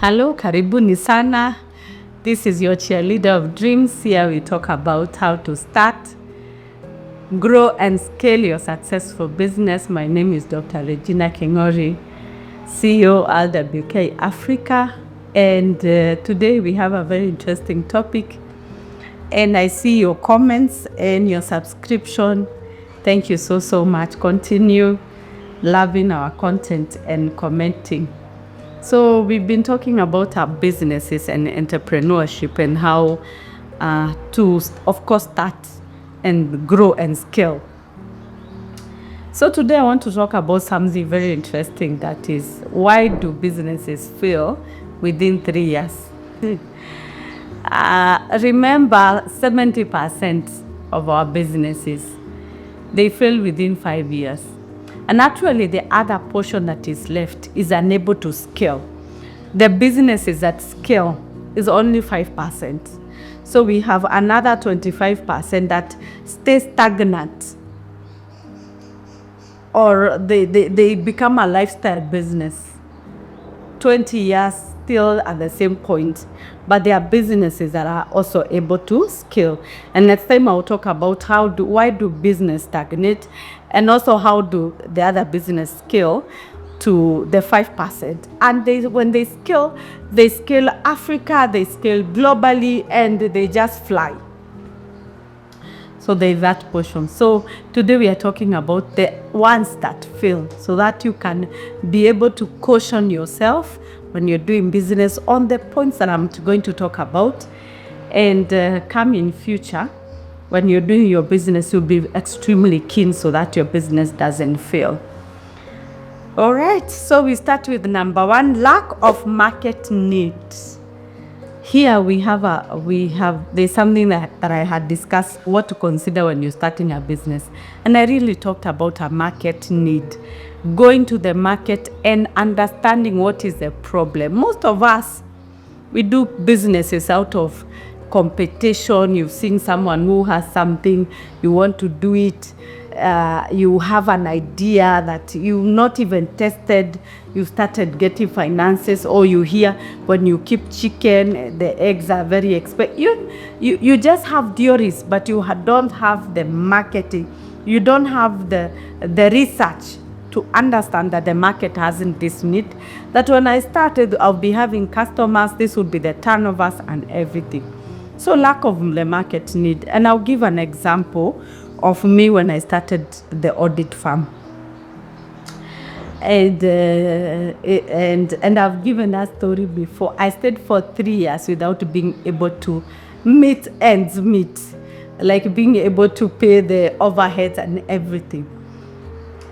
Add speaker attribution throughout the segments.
Speaker 1: Hello, karibuni sana. This is your cheerleader of dreams. Here we talk about how to start, grow and scale your successful business. My name is Dr. Regina Kingori, CEO CPA-K Africa. And today we have a very interesting topic. And I see your comments and your subscription. Thank you so much. Continue loving our content and commenting. So we've been talking about our businesses and entrepreneurship and how to, of course, start and grow and scale. So today I want to talk about something very interesting, that is, why do businesses fail within 3 years? Remember, 70% of our businesses, they fail within 5 years. And actually, the other portion that is left is unable to scale. The businesses that scale is only 5%. So we have another 25% that stay stagnant, or they become a lifestyle business. 20 years still at the same point, but there are businesses that are also able to scale. And next time I'll talk about why do business stagnate, and also how do the other business scale to the 5%. And when they scale Africa, they scale globally, and they just fly. So there's that portion. So today we are talking about the ones that fail, so that you can be able to caution yourself when you're doing business on the points that I'm going to talk about. And come in future, when you're doing your business, you'll be extremely keen so that your business doesn't fail. All right, so we start with number 1, lack of market needs. Here there's something that I had discussed, what to consider when you're starting a business. And I really talked about a market need. Going to the market and understanding what is the problem. Most of us, we do businesses out of competition. You've seen someone who has something, you want to do it. You have an idea that you've not even tested. You started getting finances, or you hear when you keep chicken, the eggs are very expensive. You just have theories, but you don't have the marketing. You don't have the research to understand that the market hasn't this need. That when I started, I'll be having customers, this would be the turnovers and everything. So lack of the market need. And I'll give an example of me when I started the audit firm. And I've given that story before. I stayed for 3 years without being able to meet ends meet, like being able to pay the overheads and everything.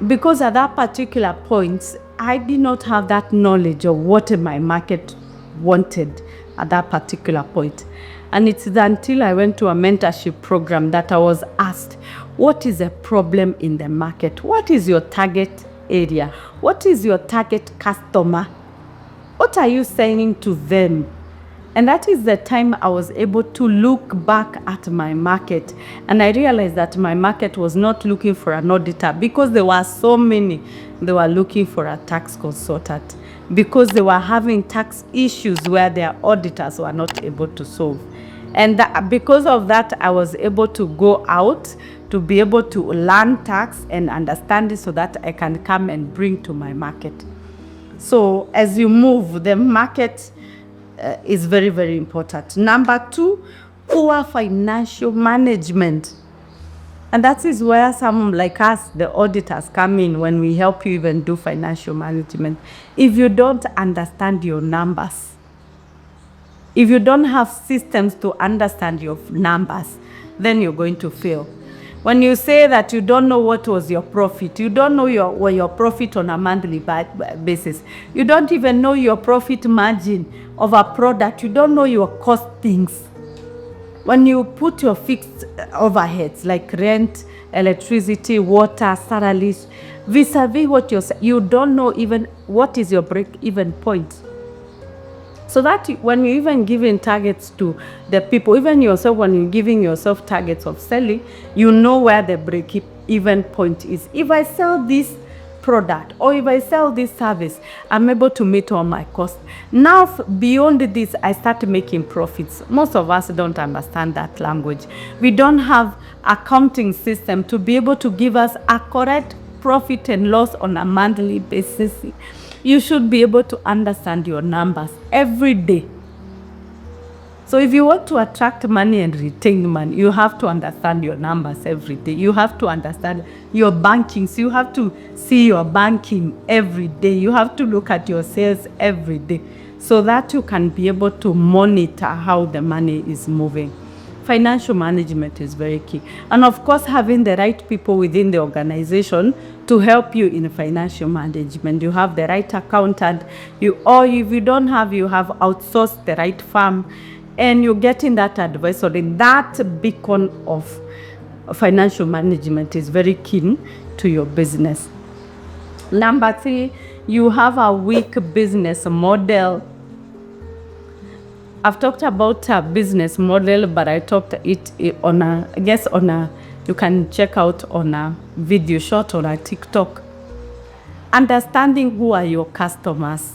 Speaker 1: Because at that particular point, I did not have that knowledge of what my market wanted at that particular point. And it's until I went to a mentorship program that I was asked, what is the problem in the market? What is your target area? What is your target customer? What are you saying to them? And that is the time I was able to look back at my market. And I realized that my market was not looking for an auditor, because there were so many. They were looking for a tax consultant, because they were having tax issues where their auditors were not able to solve. And because of that, I was able to go out to be able to learn tax and understand it, so that I can come and bring to my market. So as you move, the market is very, very important. Number 2, poor financial management. And that is where some like us, the auditors, come in, when we help you even do financial management. If you don't understand your numbers, if you don't have systems to understand your numbers, then you're going to fail. When you say that you don't know what was your profit, you don't know your profit on a monthly basis, you don't even know your profit margin of a product, you don't know your costings. When you put your fixed overheads like rent, electricity, water, salaries, vis-a-vis what you don't know even what is your break-even point. So that when you're even giving targets to the people, even yourself, when you're giving yourself targets of selling, you know where the break-even point is. If I sell this product, or if I sell this service, I'm able to meet all my costs. Now, beyond this, I start making profits. Most of us don't understand that language. We don't have accounting system to be able to give us a correct profit and loss on a monthly basis. You should be able to understand your numbers every day. So if you want to attract money and retain money, you have to understand your numbers every day. You have to understand your banking. So you have to see your banking every day. You have to look at your sales every day so that you can be able to monitor how the money is moving. Financial management is very key. And of course, having the right people within the organization to help you in financial management. You have the right accountant, or if you don't have, you have outsourced the right firm, and you're getting that advisory. That beacon of financial management is very keen to your business. Number 3, you have a weak business model. I've talked about a business model, but I talked it on you can check out on a video short on a TikTok. Understanding who are your customers,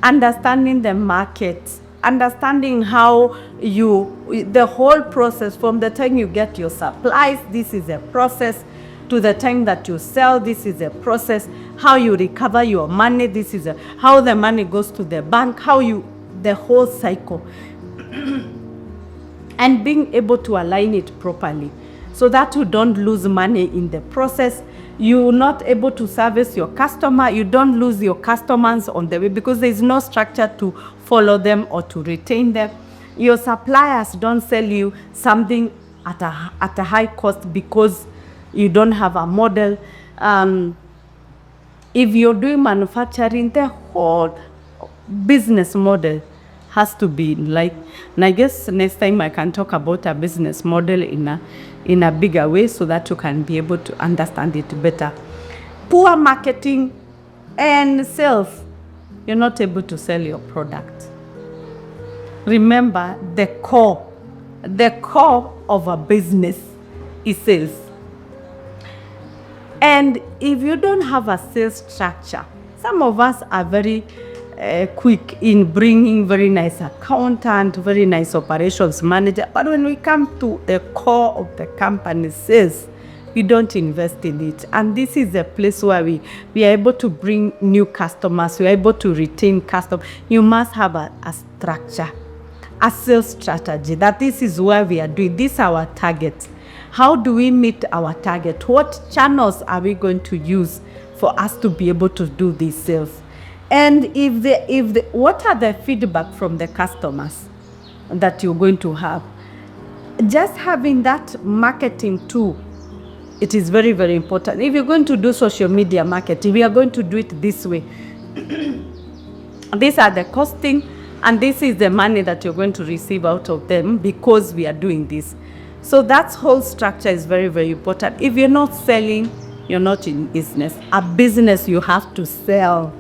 Speaker 1: understanding the market, understanding how the whole process from the time you get your supplies, this is a process, to the time that you sell, this is a process, how you recover your money, this is how the money goes to the bank, the whole cycle. And being able to align it properly so that you don't lose money in the process. You're not able to service your customer. You don't lose your customers on the way because there is no structure to follow them or to retain them. Your suppliers don't sell you something at a high cost because you don't have a model. If you're doing manufacturing, the whole business model has to be like, and I guess next time I can talk about a business model in a bigger way so that you can be able to understand it better. Poor marketing and sales, you're not able to sell your product. Remember, the core of a business is sales. And if you don't have a sales structure, some of us are very quick in bringing very nice accountant, very nice operations manager. But when we come to the core of the company sales, we don't invest in it. And this is a place where we are able to bring new customers. We are able to retain customers. You must have a structure, a sales strategy, that this is where we are doing. This is our target. How do we meet our target? What channels are we going to use for us to be able to do these sales? And what are the feedback from the customers that you're going to have? Just having that marketing tool, it is very, very important. If you're going to do social media marketing, we are going to do it this way. These are the costing, and this is the money that you're going to receive out of them because we are doing this. So that whole structure is very, very important. If you're not selling, you're not in business. A business, you have to sell.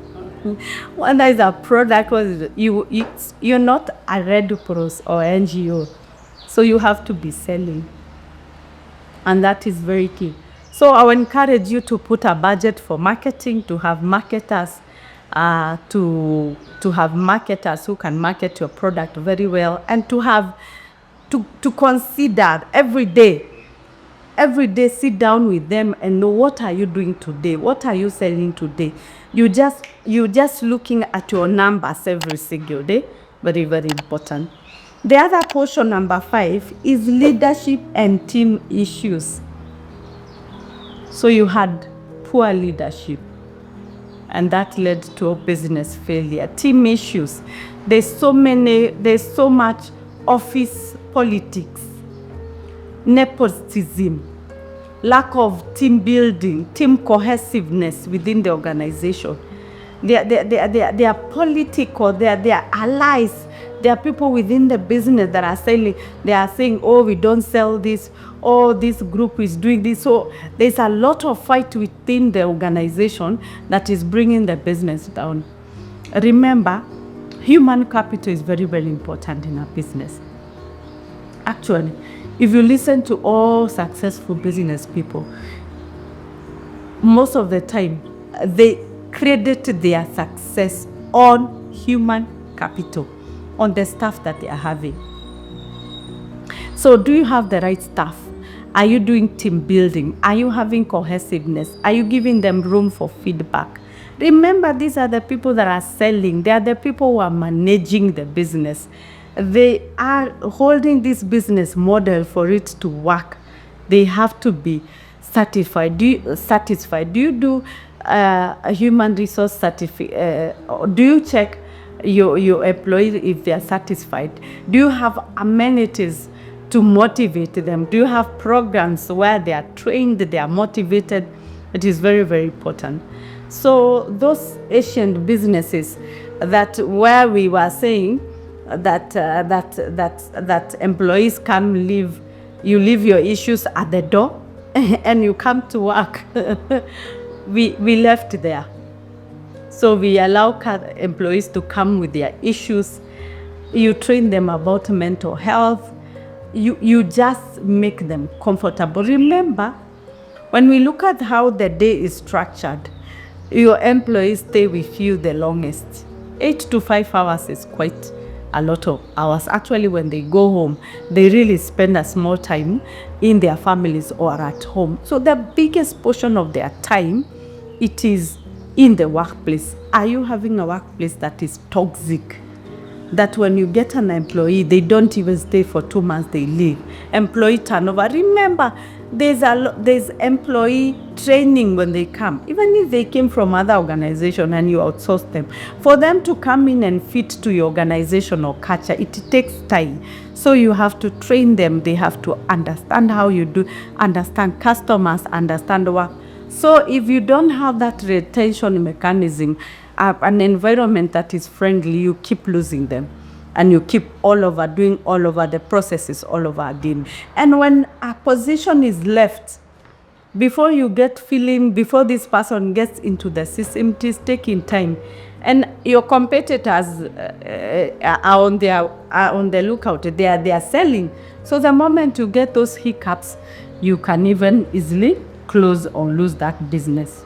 Speaker 1: When there is a product, you're not a Red Cross or NGO. So you have to be selling. And that is very key. So I will encourage you to put a budget for marketing, to have marketers, to have marketers who can market your product very well, and to consider every day sit down with them and know, what are you doing today? What are you selling today? You just looking at your numbers every single day. Very, very important. The other portion, number 5, is leadership and team issues. So you had poor leadership, and that led to a business failure. Team issues. There's so much office politics, nepotism, lack of team building, team cohesiveness within the organization. They are political, they are allies. There are people within the business that are saying, oh, we don't sell this, oh, this group is doing this. So there's a lot of fight within the organization that is bringing the business down. Remember, human capital is very, very important in a business. Actually, if you listen to all successful business people, most of the time, they credit their success on human capital, on the staff that they are having. So do you have the right staff? Are you doing team building? Are you having cohesiveness? Are you giving them room for feedback? Remember, these are the people that are selling. They are the people who are managing the business. They are holding this business model for it to work. They have to be satisfied. Do you do a human resource certificate? Do you check your employees if they are satisfied? Do you have amenities to motivate them? Do you have programs where they are trained, they are motivated? It is very, very important. So those Asian businesses that where we were saying that employees come leave, you leave your issues at the door and you come to work. we left there. So we allow employees to come with their issues. You train them about mental health. You just make them comfortable. Remember, when we look at how the day is structured, your employees stay with you the longest. 8 to 5 hours is quite a lot of hours. Actually, when they go home, they really spend a small time in their families or at home. So the biggest portion of their time, it is in the workplace. Are you having a workplace that is toxic? That when you get an employee, they don't even stay for 2 months, they leave. Employee turnover. Remember, there's employee training when they come. Even if they came from other organization and you outsource them, for them to come in and fit to your organization or culture, it takes time. So you have to train them. They have to understand how you do, understand customers, understand work. So if you don't have that retention mechanism, an environment that is friendly, you keep losing them. And you keep doing all over the processes all over again. And when a position is left, before before this person gets into the system, it is taking time. And your competitors are on the lookout. They are selling. So the moment you get those hiccups, you can even easily close or lose that business.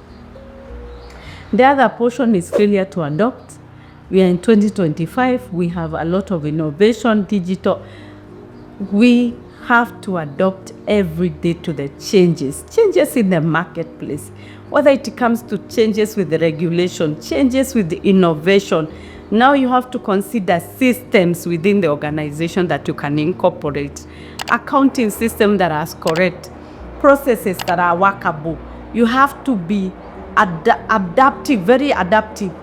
Speaker 1: The other portion is failure to adopt. We are in 2025. We have a lot of innovation, digital. We have to adopt every day to the changes in the marketplace, whether it comes to changes with the regulation, changes with the innovation. Now you have to consider systems within the organization that you can incorporate, accounting systems that are correct, processes that are workable. You have to be adaptive, very adaptive.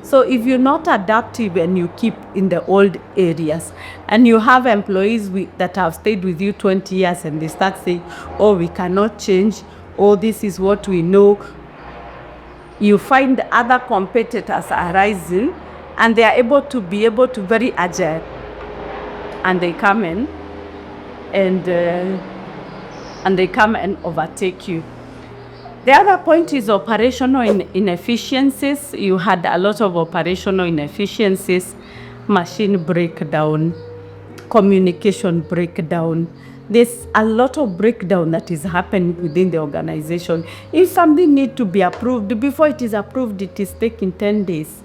Speaker 1: So if you're not adaptive and you keep in the old areas, and you have employees that have stayed with you 20 years and they start saying, oh, we cannot change, oh, this is what we know, you find other competitors arising and they are able to very agile, and they come in and they come and overtake you. The other point is operational inefficiencies. You had a lot of operational inefficiencies, machine breakdown, communication breakdown. There's a lot of breakdown that is happening within the organization. If something needs to be approved, before it is approved, it is taking 10 days.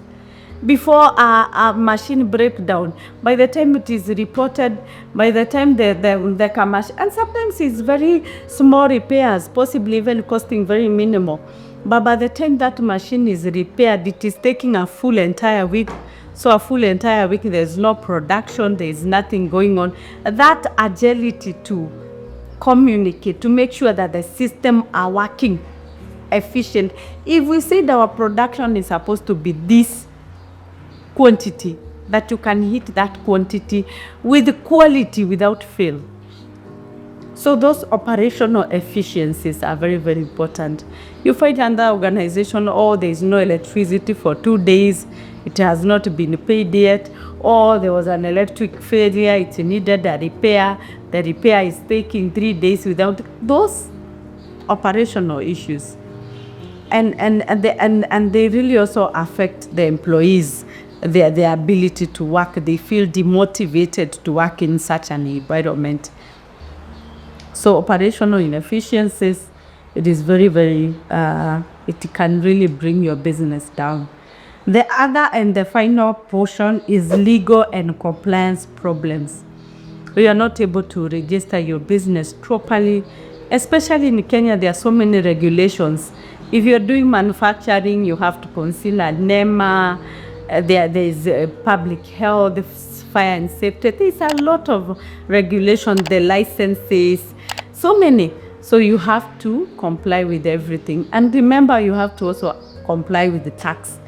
Speaker 1: Before a machine breakdown, by the time it is reported, by the time the commercial, and sometimes it's very small repairs, possibly even costing very minimal. But by the time that machine is repaired, it is taking a full entire week. So a full entire week, there's no production, there's nothing going on. That agility to communicate, to make sure that the system are working efficient. If we said our production is supposed to be this quantity, that you can hit that quantity with quality without fail. So those operational efficiencies are very, very important. You find another organization, oh, there is no electricity for 2 days, it has not been paid yet, or there was an electric failure, it needed a repair, the repair is taking 3 days without those operational issues. And they really also affect the employees, their ability to work. They feel demotivated to work in such an environment. So operational inefficiencies, it is very, very it can really bring your business down. The other and the final portion is legal and compliance problems. You are not able to register your business properly. Especially in Kenya, there are so many regulations. If you're doing manufacturing, you have to consider NEMA, there is public health, fire and safety. There's a lot of regulations, the licenses, so many. So you have to comply with everything. And remember, you have to also comply with the tax,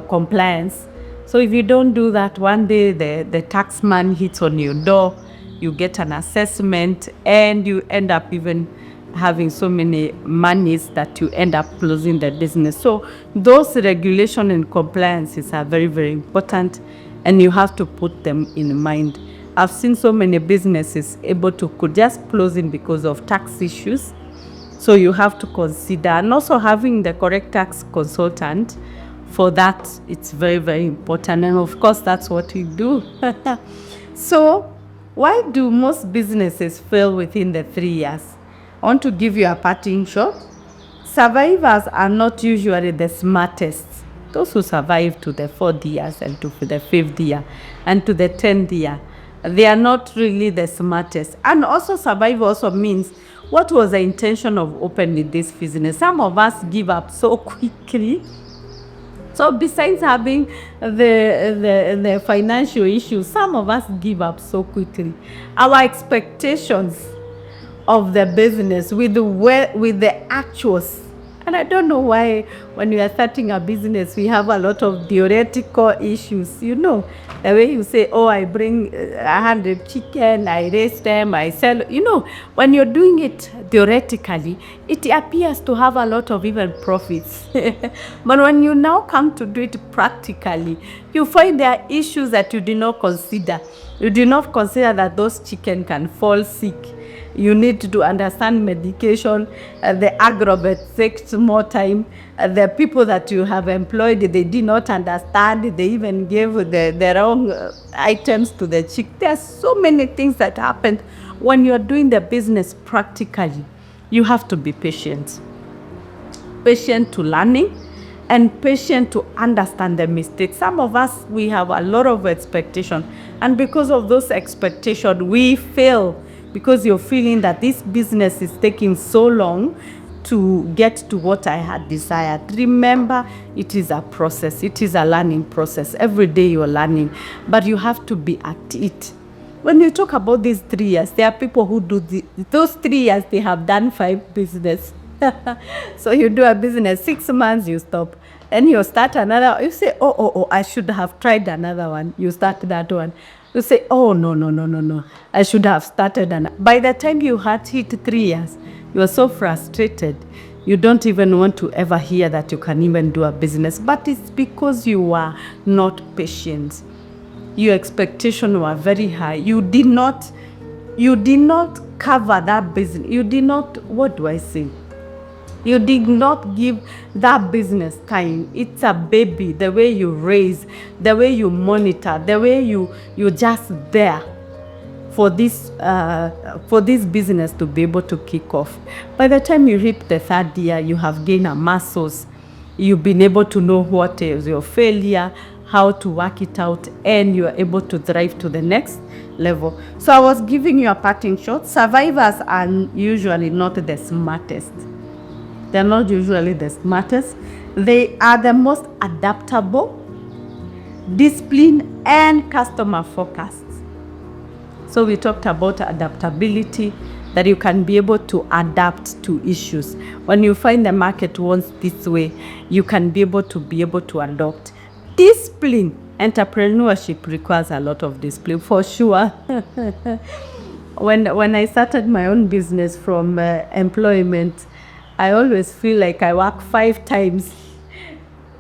Speaker 1: compliance. So if you don't do that, one day the tax man hits on your door, you get an assessment, and you end up even having so many monies that you end up closing the business. So those regulation and compliances are very, very important, and you have to put them in mind. I've seen so many businesses able to could just closing because of tax issues. So you have to consider, and also having the correct tax consultant. For that, it's very, very important. And of course, that's what we do. So why do most businesses fail within the 3 years? I want to give you a parting shot. Survivors are not usually the smartest. Those who survive to the 4th years and to the 5th year and to the 10th year, they are not really the smartest. And also survive also means, what was the intention of opening this business? Some of us give up so quickly. So besides having the financial issues, some of us give up so quickly. Our expectations of the business with the actuals. And I don't know why when we are starting a business, we have a lot of theoretical issues. You know, the way you say, oh, I bring 100 chicken, I raise them, I sell. You know, when you're doing it theoretically, it appears to have a lot of even profits. But when you now come to do it practically, you find there are issues that you did not consider. You do not consider that those chicken can fall sick. You need to understand medication. The agrovet takes more time. The people that you have employed, they did not understand. They even gave the wrong items to the chick. There are so many things that happen when you're doing the business practically. You have to be patient. Patient to learning and patient to understand the mistakes. Some of us, we have a lot of expectation. And because of those expectations, we fail. Because you're feeling that this business is taking so long to get to what I had desired. Remember, it is a process. It is a learning process. Every day you're learning, but you have to be at it. When you talk about these 3 years, there are people who do those 3 years, they have done 5 business. So you do a business, 6 months, you stop. And you start another, you say, oh, I should have tried another one. You start that one. You say, oh, no, I should have started. And by the time you had hit 3 years, you are so frustrated. You don't even want to ever hear that you can even do a business. But it's because you are not patient. Your expectations were very high. You did not cover that business. You did not, what do I say? You did not give that business time. It's a baby. The way you raise, the way you monitor, the way you're just there for this business to be able to kick off. By the time you hit the 3rd year, you have gained a muscles. You've been able to know what is your failure, how to work it out, and you are able to thrive to the next level. So I was giving you a parting shot. Survivors are usually not the smartest. They're not usually the smartest. They are the most adaptable, disciplined, and customer focused. So we talked about adaptability, that you can be able to adapt to issues. When you find the market wants this way, you can be able to adopt. Discipline, entrepreneurship requires a lot of discipline, for sure. When I started my own business from employment, I always feel like I work 5 times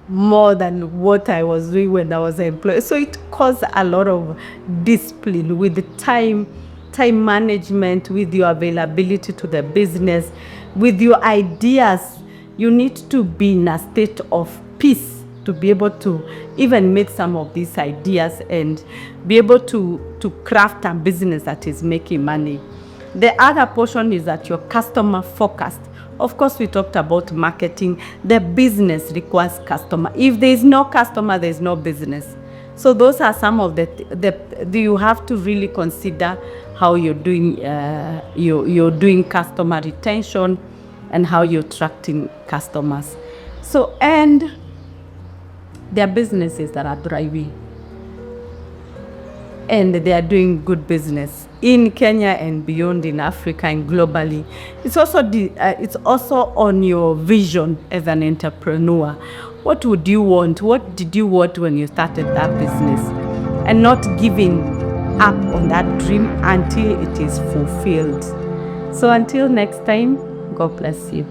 Speaker 1: more than what I was doing when I was employed. So it caused a lot of discipline with the time management, with your availability to the business, with your ideas. You need to be in a state of peace to be able to even make some of these ideas and be able to craft a business that is making money. The other portion is that you're customer focused. Of course, we talked about marketing. The business requires customer. If there is no customer, there is no business. So those are some of the you have to really consider how you're doing you're doing customer retention and how you're attracting customers. So, and there are businesses that are thriving and they are doing good business in Kenya and beyond, in Africa and globally. It's also on your vision as an entrepreneur. What would you want? What did you want when you started that business? And not giving up on that dream until it is fulfilled. So until next time, God bless you.